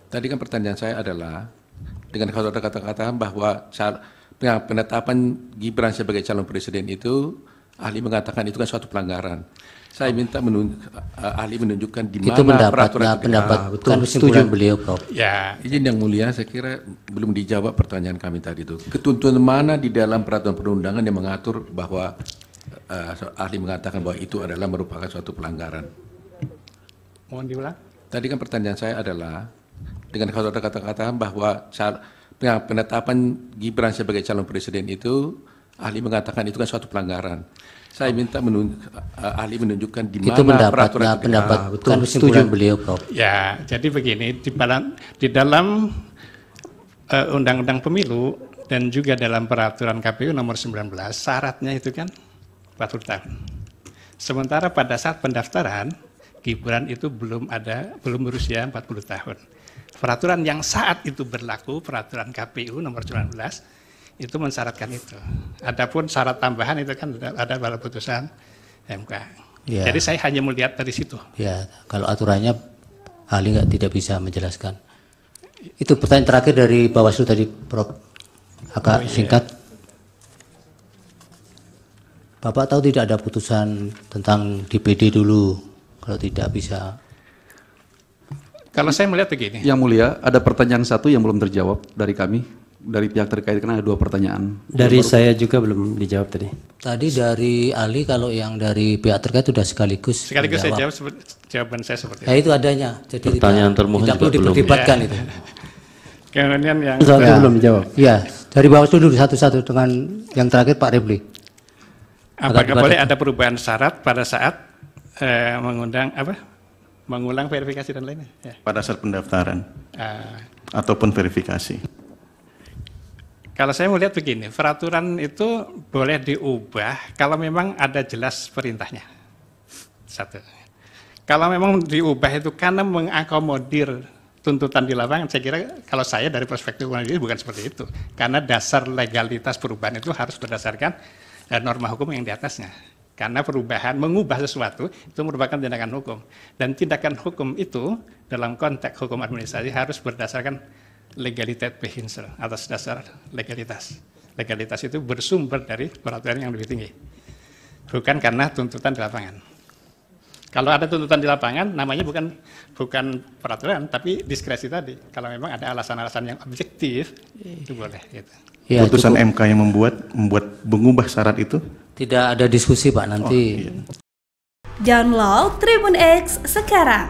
Tadi kan pertanyaan saya adalah, dengan saudara kata-kata bahwa penetapan Gibran sebagai calon presiden itu, ahli mengatakan itu kan suatu pelanggaran. Saya minta ahli menunjukkan di mana itu pendapatnya, betul, kesimpulan setuju. beliau, Prof. Ya, izin yang mulia, saya kira belum dijawab pertanyaan kami tadi itu. Ketentuan mana di dalam peraturan perundangan yang mengatur bahwa ahli mengatakan bahwa itu adalah merupakan suatu pelanggaran? Mohon diulang. Tadi kan pertanyaan saya adalah, dengan saudara kata-kata bahwa penetapan Gibran sebagai calon presiden itu, ahli mengatakan itu kan suatu pelanggaran. Saya minta ahli menunjukkan di mana itu pendapatnya, betul, kesimpulan setuju. beliau, Prof. Ya, jadi begini, di dalam Undang-Undang Pemilu dan juga dalam Peraturan KPU nomor 19, syaratnya itu kan 40 tahun. Sementara pada saat pendaftaran, Gibran itu belum berusia 40 tahun. Peraturan yang saat itu berlaku, Peraturan KPU nomor 19, itu mensyaratkan itu. Adapun syarat tambahan itu kan ada pada putusan MK. Ya. Jadi saya hanya melihat dari situ. Ya, kalau aturannya ahli tidak bisa menjelaskan. Itu pertanyaan terakhir dari Bawaslu tadi, Prof. Agak singkat. Bapak tahu tidak ada putusan tentang DPD dulu, kalau tidak bisa. Kalau saya melihat begini. Yang mulia, ada pertanyaan satu yang belum terjawab dari kami, dari pihak terkait, karena ada 2 pertanyaan. Dari saya juga belum dijawab tadi. Tadi dari ahli, kalau yang dari pihak terkait sudah sekaligus Saya menjawab. jawab jawaban saya seperti Ya, itu adanya. Jadi Pertanyaan termohon tidak juga perlu belum. diperdebatkan itu. Kemudian yang Satu belum dijawab. Ya, dari Bawaslu dulu satu-satu dengan yang terakhir Pak Repli. apakah boleh ada perubahan syarat pada saat mengulang verifikasi dan lainnya? Ya. Pada saat pendaftaran Eh, ataupun verifikasi. Kalau saya melihat begini, peraturan itu boleh diubah kalau memang ada jelas perintahnya. Satu. Kalau memang diubah itu karena mengakomodir tuntutan di lapangan, saya kira kalau saya dari perspektif ini bukan seperti itu. Karena dasar legalitas perubahan itu harus berdasarkan norma hukum yang di atasnya. Karena perubahan, mengubah sesuatu itu merupakan tindakan hukum. Dan tindakan hukum itu dalam konteks hukum administrasi harus berdasarkan legalitas behinsel, atas dasar legalitas. Legalitas itu bersumber dari peraturan yang lebih tinggi. Bukan karena tuntutan di lapangan. Kalau ada tuntutan di lapangan, namanya bukan peraturan, tapi diskresi tadi. Kalau memang ada alasan-alasan yang objektif, itu boleh. Gitu. Ya, Putusan cukup. MK yang membuat mengubah syarat itu. Tidak ada diskusi, Pak, nanti. Iya. Download Tribun X sekarang.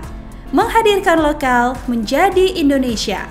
Menghadirkan lokal menjadi Indonesia.